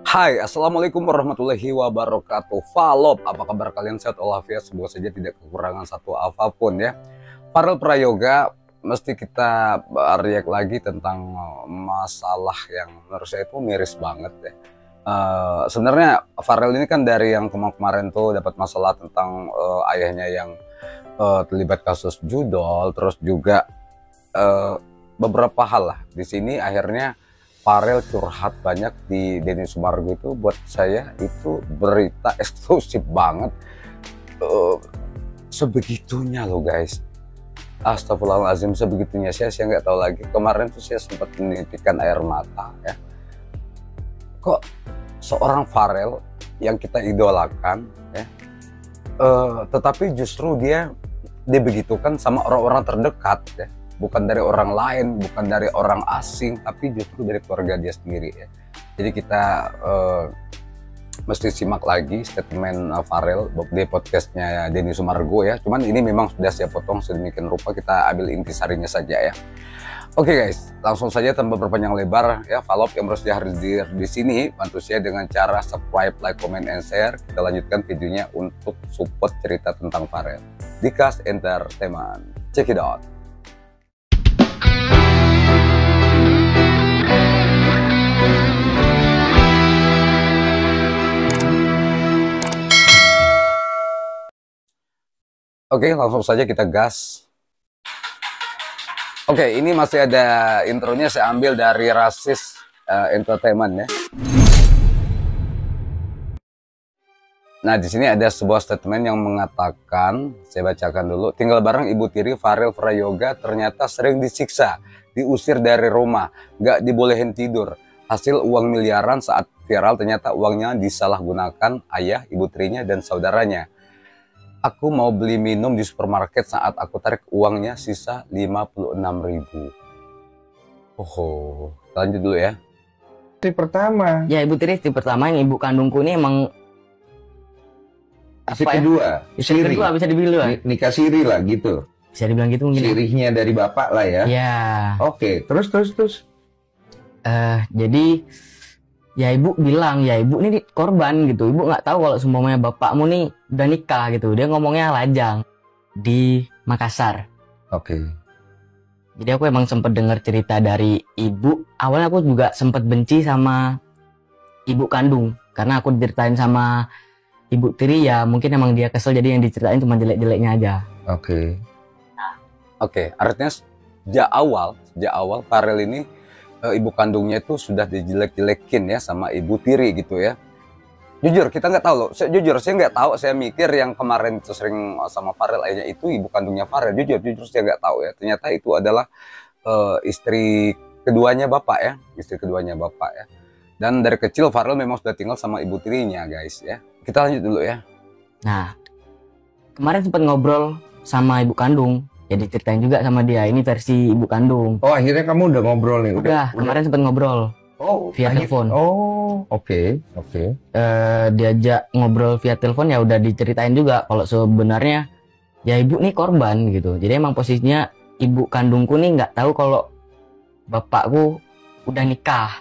Hai, Assalamualaikum warahmatullahi wabarakatuh. Valop, apa kabar kalian? Sehat walafiat, semoga saja tidak kekurangan satu apapun ya. Farel Prayoga, mesti kita react lagi tentang masalah yang menurut saya itu miris banget ya. Sebenarnya Farel ini kan dari yang kemarin tuh dapat masalah tentang ayahnya yang terlibat kasus judol, terus juga beberapa hal lah. Di sini akhirnya Farel curhat banyak di Denny Sumargo. Itu buat saya itu berita eksklusif banget, sebegitunya loh guys. Astagfirullahaladzim, sebegitunya. Saya nggak tahu lagi. Kemarin tuh saya sempat menitikkan air mata ya. Kok seorang Farel yang kita idolakan ya, tetapi justru dia dibegitukan sama orang-orang terdekat ya. Bukan dari orang lain, bukan dari orang asing, tapi justru dari keluarga dia sendiri ya. Jadi kita mesti simak lagi statement Farel di podcastnya Denny Sumargo ya. Cuman ini memang sudah saya potong sedemikian rupa, kita ambil intisarinya saja ya. Oke guys, langsung saja tanpa berpanjang lebar ya. Valop yang harus hadir di sini, bantu saya dengan cara subscribe, like, comment, and share. Kita lanjutkan videonya untuk support cerita tentang Farel. Dikas Entertainment, check it out. Oke, langsung saja kita gas. Oke, ini masih ada intronya, saya ambil dari Rasis Entertainment ya. Nah, di sini ada sebuah statement yang mengatakan, saya bacakan dulu. Tinggal bareng ibu tiri Farel Prayoga ternyata sering disiksa, diusir dari rumah, nggak dibolehin tidur. Hasil uang miliaran saat viral ternyata uangnya disalahgunakan ayah, ibu tirinya, dan saudaranya. Aku mau beli minum di supermarket saat aku tarik uangnya sisa 56.000. Oh, lanjut dulu ya. Istri pertama. Ya, ibu tiri istri pertama, yang ibu kandungku ini emang Istri kedua. Istri kedua bisa dibilang. Nikah siri lah gitu. Bisa dibilang gitu mungkin. Sirihnya dari bapak lah ya. Ya. Oke, terus. Jadi ya ibu bilang, ya ibu ini korban gitu. Ibu nggak tahu kalau semuanya bapakmu nih udah nikah gitu. Dia ngomongnya lajang di Makassar. Oke. Jadi aku emang sempat dengar cerita dari ibu. Awalnya aku juga sempat benci sama ibu kandung karena aku diceritain sama ibu tiri, ya mungkin emang dia kesel jadi yang diceritain cuma jelek-jeleknya aja. Oke. Oke, artinya sejak awal Farel ini ibu kandungnya itu sudah dijelek-jelekin ya sama ibu tiri gitu ya. Jujur kita nggak tahu loh. Saya nggak tahu. Saya mikir yang kemarin itu sering sama Farel ayahnya itu ibu kandungnya Farel. Jujur saya nggak tahu ya. Ternyata itu adalah istri keduanya bapak ya, ya. Dan dari kecil Farel memang sudah tinggal sama ibu tirinya guys ya. Kita lanjut dulu ya. Nah, kemarin sempat ngobrol sama ibu kandung. Jadi ceritain juga sama dia, ini versi ibu kandung. Oh, akhirnya kamu udah ngobrol nih? Udah. Kemarin sempat ngobrol. Oh, via telepon. Oh, oke. Diajak ngobrol via telepon, ya udah diceritain juga kalau sebenarnya ya ibu nih korban gitu. Jadi emang posisinya ibu kandungku nih nggak tahu kalau bapakku udah nikah.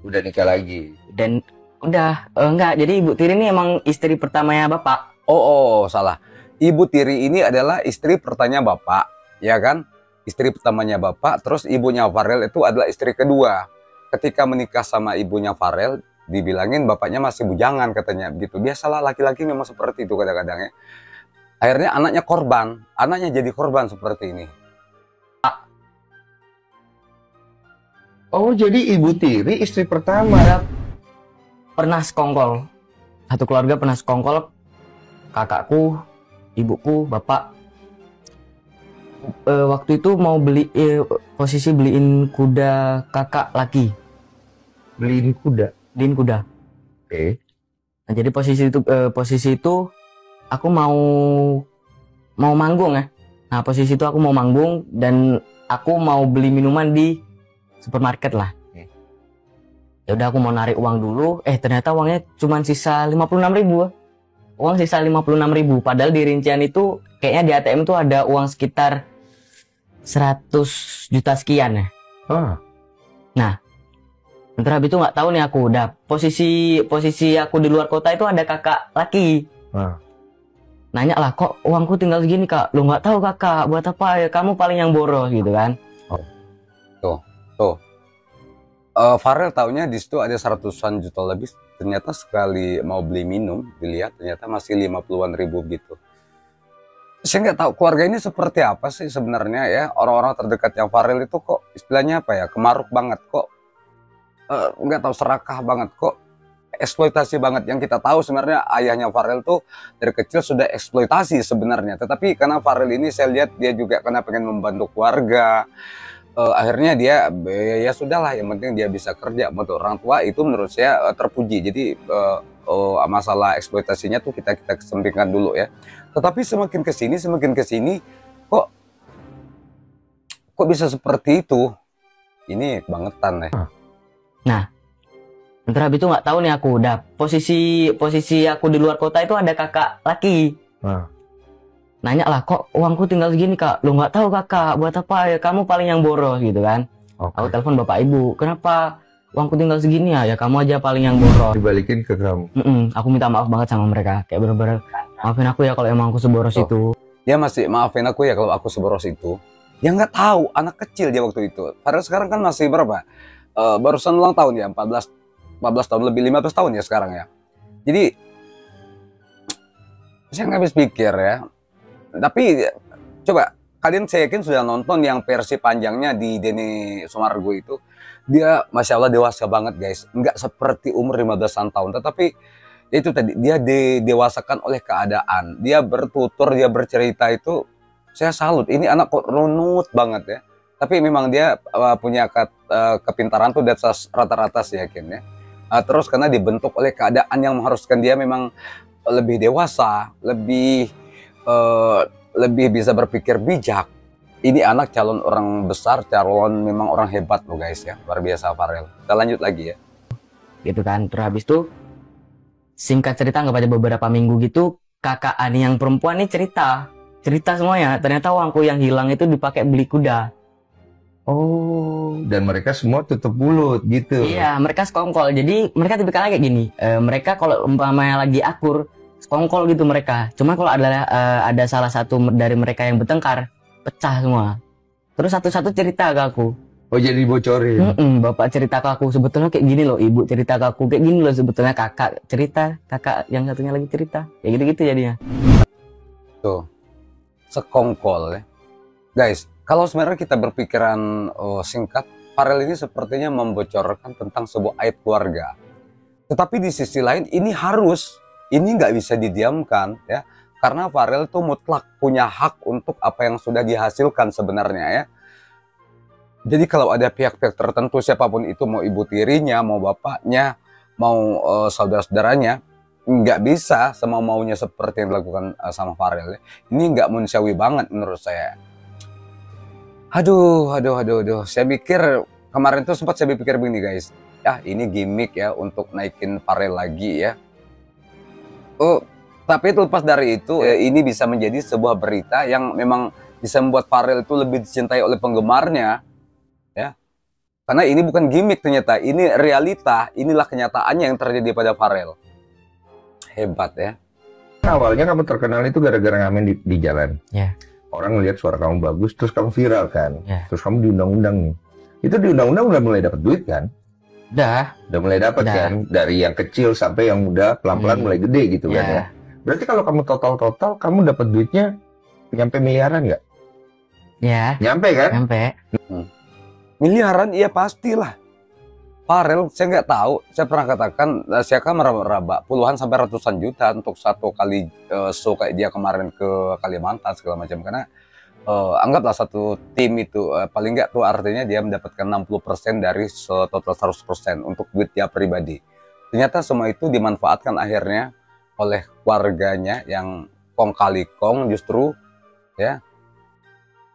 Udah nikah lagi. Dan udah enggak. Jadi ibu tiri ini emang istri pertamanya bapak. Oh, salah. Ibu tiri ini adalah istri pertamanya bapak, ya kan? Istri pertamanya bapak, terus ibunya Farel itu adalah istri kedua. Ketika menikah sama ibunya Farel, dibilangin bapaknya masih bujangan katanya, begitu. Biasalah laki-laki memang seperti itu kadang-kadang ya. Akhirnya anaknya korban, anaknya jadi korban seperti ini. Oh, jadi ibu tiri istri pertama. Pernah sekongkol, satu keluarga pernah sekongkol, kakakku, ibuku, bapak. Waktu itu mau beli posisi beliin kuda kakak laki. Beliin kuda. Oke. Nah, jadi posisi itu aku mau manggung ya. Nah, posisi itu aku mau manggung dan aku mau beli minuman di supermarket lah. Ya udah, aku mau narik uang dulu. Ternyata uangnya cuma sisa 56.000. Uang sisa 56.000, padahal di rincian itu kayaknya di ATM tuh ada uang sekitar 100 juta sekian ya. Ah. Nah, Ntar habis itu nggak tahu nih aku udah posisi aku di luar kota itu ada kakak laki. Ah. Nanya lah, kok uangku tinggal segini kak? Lu nggak tahu kakak, buat apa ya? Kamu paling yang boros gitu kan? Tuh. Farel taunya di situ ada 100-an juta lebih. Ternyata sekali mau beli minum, dilihat ternyata masih 50-an ribu gitu. Saya nggak tahu keluarga ini seperti apa sih sebenarnya ya. Orang-orang terdekat yang Farel itu kok istilahnya apa ya, kemaruk banget kok. Nggak tahu, serakah banget kok, eksploitasi banget. Yang kita tahu sebenarnya ayahnya Farel tuh dari kecil sudah eksploitasi sebenarnya, tetapi karena Farel ini saya lihat dia juga karena pengen membantu keluarga, akhirnya dia ya sudahlah, yang penting dia bisa kerja untuk orang tua. Itu menurut saya terpuji. Jadi masalah eksploitasinya tuh kita kesampingkan dulu ya. Tetapi semakin kesini kok bisa seperti itu. Ini kebangetan ya. Nah, ntar habis itu nggak tahu nih aku udah posisi aku di luar kota itu ada kakak laki. Ah. Nanya lah, kok uangku tinggal segini kak? Lu nggak tahu kakak, buat apa ya? Kamu paling yang boros gitu kan? Oke. Aku telepon bapak ibu, kenapa uangku tinggal segini ya? Ya kamu aja paling yang boros. Dibalikin ke kamu. Aku minta maaf banget sama mereka, kayak bener-bener maafin aku ya kalau emang aku seboros itu. Dia masih maafin aku ya kalau aku seboros itu. Dia nggak tahu, anak kecil dia waktu itu. Padahal sekarang kan masih berapa? Barusan ulang tahun ya, 14 tahun lebih, 15 tahun ya sekarang ya. Jadi saya nggak habis pikir ya. Tapi coba kalian, saya yakin sudah nonton yang versi panjangnya di Denny Sumargo itu. Dia Masya Allah dewasa banget guys. Nggak seperti umur 15-an tahun. Tetapi itu tadi, dia didewasakan oleh keadaan. Dia bertutur, dia bercerita itu. Saya salut. Ini anak kok runut banget ya. Tapi memang dia punya kepintaran tuh di atas rata-rata sih yakin ya. Terus karena dibentuk oleh keadaan yang mengharuskan dia memang lebih dewasa, lebih bisa berpikir bijak. Ini anak calon orang besar, calon memang orang hebat loh guys ya. Luar biasa Farel. Kita lanjut lagi ya. Gitu kan, terus habis itu singkat cerita nggak pada beberapa minggu gitu, kakak Ani yang perempuan nih cerita semuanya. Ternyata uangku yang hilang itu dipakai beli kuda. Oh, dan mereka semua tutup mulut gitu. Iya, mereka sekongkol. Jadi mereka tipikalnya kayak gini. Mereka kalau umpamanya lagi akur, sekongkol gitu mereka. Cuma kalau ada salah satu dari mereka yang bertengkar, pecah semua. Terus satu-satu cerita ke aku. Oh, jadi bocorin. Bapak cerita ke aku, sebetulnya kayak gini loh. Ibu cerita ke aku kayak gini loh. Sebetulnya kakak cerita, kakak yang satunya lagi cerita. Ya gitu-gitu jadinya. Tuh, sekongkol ya. Guys, kalau sebenarnya kita berpikiran singkat, Farel ini sepertinya membocorkan tentang sebuah aib keluarga. Tetapi di sisi lain ini nggak bisa didiamkan ya. Karena Farel itu mutlak punya hak untuk apa yang sudah dihasilkan sebenarnya ya. Jadi kalau ada pihak-pihak tertentu, siapapun itu, mau ibu tirinya, mau bapaknya, mau saudara-saudaranya, nggak bisa semau-maunya seperti yang dilakukan sama Farel ya. Ini nggak manusiawi banget menurut saya. Aduh. Saya pikir kemarin tuh sempat saya pikir begini guys. Ya ini gimmick ya untuk naikin Farel lagi ya. Tapi terlepas dari itu, ini bisa menjadi sebuah berita yang memang bisa membuat Farel itu lebih dicintai oleh penggemarnya. Ya. Karena ini bukan gimmick ternyata, ini realita, inilah kenyataannya yang terjadi pada Farel. Hebat ya. Awalnya kamu terkenal itu gara-gara ngamen di jalan. Ya. Orang ngelihat suara kamu bagus, terus kamu viral kan. Ya. Terus kamu diundang-undang nih. Itu diundang-undang udah mulai dapat duit kan? Udah Mulai dapat kan? Dari yang kecil sampai yang udah pelan-pelan mulai gede gitu kan ya. Berarti kalau kamu total kamu dapat duitnya nyampe miliaran nggak? Ya. Nyampe kan? Nyampe. Miliaran, iya pastilah. Farel, saya nggak tahu, saya pernah katakan, saya kan meraba puluhan sampai ratusan juta untuk satu kali show kayak dia kemarin ke Kalimantan segala macam. Karena anggaplah satu tim itu paling nggak tuh artinya dia mendapatkan 60% dari total 100% untuk duit dia pribadi. Ternyata semua itu dimanfaatkan akhirnya oleh keluarganya yang kong kali kong justru ya.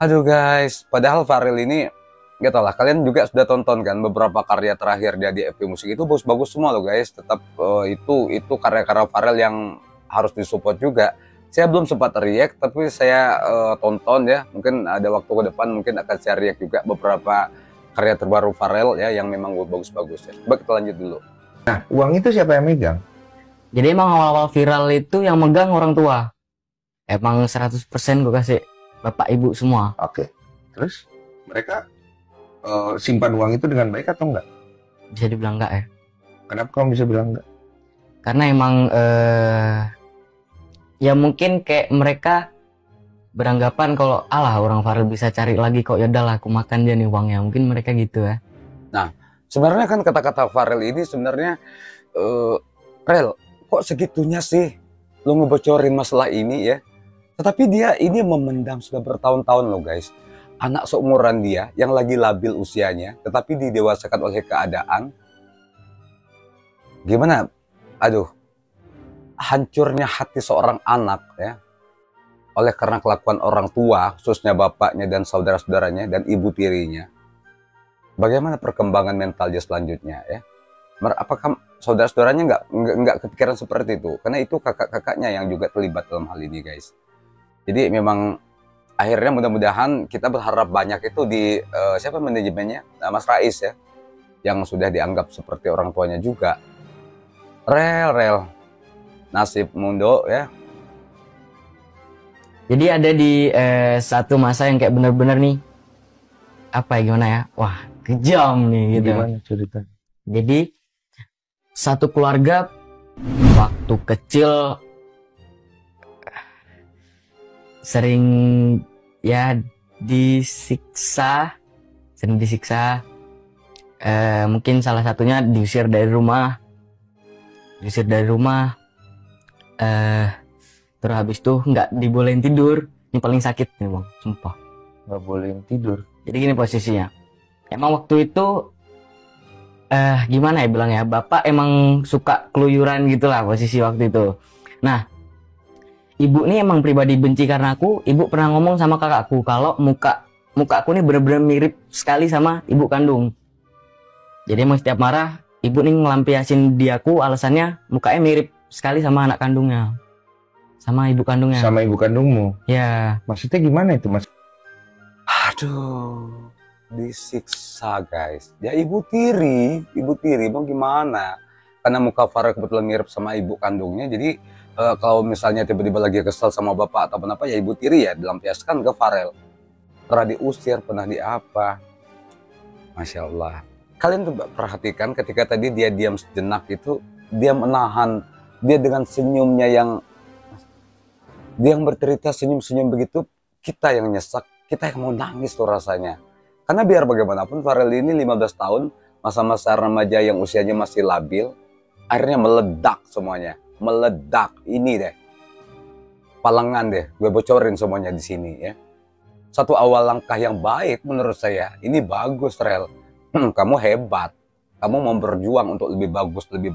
Aduh guys, padahal Farel ini nggak tahu lah, kalian juga sudah tonton kan beberapa karya terakhir dia di FB Musik, itu bagus-bagus semua loh guys. Tetap itu karya-karya Farel yang harus disupport juga. Saya belum sempat react, tapi saya tonton ya. Mungkin ada waktu ke depan mungkin akan saya react juga beberapa karya terbaru Pharrell ya yang memang bagus-bagus ya. Coba kita lanjut dulu. Nah, uang itu siapa yang megang? Jadi emang awal-awal viral itu yang megang orang tua. Emang 100% gue kasih bapak ibu semua. Oke. Terus mereka simpan uang itu dengan baik atau enggak? Bisa dibilang enggak ya. Kenapa kamu bisa bilang enggak? Karena emang ya mungkin kayak mereka beranggapan kalau alah orang Pharrell bisa cari lagi kok, ya udahlah aku makan dia nih uangnya. Mungkin mereka gitu ya. Nah, sebenarnya kan kata-kata Pharrell ini sebenarnya Rel, kok segitunya sih lo ngebocorin masalah ini ya. Tetapi dia ini memendam sudah bertahun-tahun loh guys. Anak seumuran dia yang lagi labil usianya, tetapi didewasakan oleh keadaan. Gimana? Aduh, hancurnya hati seorang anak ya. Oleh karena kelakuan orang tua, khususnya bapaknya dan saudara-saudaranya dan ibu tirinya. Bagaimana perkembangan mental dia selanjutnya ya? Apakah saudara-saudaranya nggak kepikiran seperti itu? Karena itu kakak-kakaknya yang juga terlibat dalam hal ini guys. Jadi memang akhirnya mudah-mudahan kita berharap banyak itu di siapa manajemennya, Mas Rais ya, yang sudah dianggap seperti orang tuanya juga. Rel nasib Mundo ya. Jadi ada di satu masa yang kayak bener-bener nih apa ya, gimana ya, wah kejam nih gitu. Gimana ceritanya? Jadi satu keluarga waktu kecil sering ya disiksa, mungkin salah satunya diusir dari rumah, terus habis itu nggak dibolehin tidur. Ini paling sakit nih bang, sumpah. Nggak bolehin tidur. Jadi gini posisinya, emang waktu itu gimana ya bilang ya, bapak emang suka keluyuran gitulah posisi waktu itu. Nah, ibu nih emang pribadi benci karena aku. Ibu pernah ngomong sama kakakku kalau muka aku nih bener-bener mirip sekali sama ibu kandung. Jadi emang setiap marah ibu nih ngelampiasin di aku, alasannya mukanya mirip sekali sama anak kandungnya, sama ibu kandungnya. Sama ibu kandungmu? Ya. Maksudnya gimana itu mas? Aduh, disiksa guys. Ya ibu tiri mau gimana? Karena muka Pharrell kebetulan mirip sama ibu kandungnya, jadi kalau misalnya tiba-tiba lagi kesel sama bapak atau apa ya ibu tiri ya dilampiaskan ke Pharrell. Pernah diusir, pernah di apa? Masya Allah. Kalian tuh perhatikan ketika tadi dia diam sejenak itu, dia menahan, dia dengan senyumnya yang bercerita senyum-senyum begitu, kita yang nyesek, kita yang mau nangis tuh rasanya. Karena biar bagaimanapun Pharrell ini 15 tahun, masa-masa remaja yang usianya masih labil, akhirnya meledak semuanya. Meledak. Ini deh. Palangan deh, gue bocorin semuanya di sini ya. Satu awal langkah yang baik menurut saya. Ini bagus Rel. Kamu hebat. Kamu mau berjuang untuk lebih bagus, lebih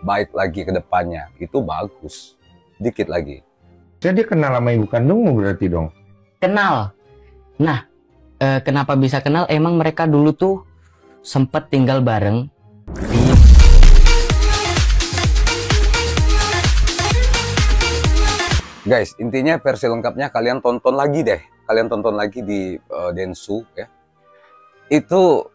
baik lagi ke depannya. Itu bagus. Dikit lagi. Jadi kenal sama ibu kandungmu berarti dong? Kenal. Nah, kenapa bisa kenal? Emang mereka dulu tuh sempet tinggal bareng di... Guys, intinya versi lengkapnya kalian tonton lagi deh. Kalian tonton lagi di Densu ya. Itu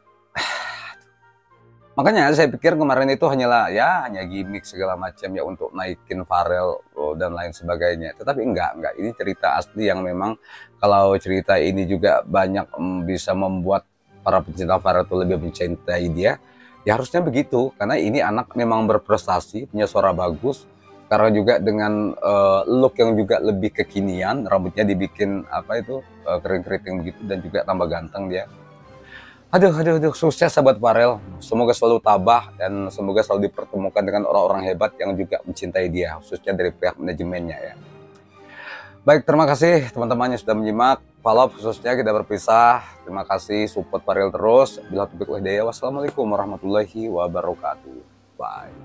makanya saya pikir kemarin itu hanya gimmick segala macam ya untuk naikin Pharrell dan lain sebagainya. Tetapi enggak. Ini cerita asli yang memang kalau cerita ini juga banyak bisa membuat para pencinta Pharrell itu lebih mencintai dia. Ya harusnya begitu, karena ini anak memang berprestasi, punya suara bagus. Karena juga dengan look yang juga lebih kekinian, rambutnya dibikin kering-keriting begitu dan juga tambah ganteng dia. Aduh, sukses sahabat Pharrell. Semoga selalu tabah dan semoga selalu dipertemukan dengan orang-orang hebat yang juga mencintai dia, khususnya dari pihak manajemennya ya. Baik, terima kasih teman-teman yang sudah menyimak. Follow khususnya kita berpisah. Terima kasih, support Pharrell terus. Bila taufiq wal hidayah. Wassalamualaikum warahmatullahi wabarakatuh. Bye.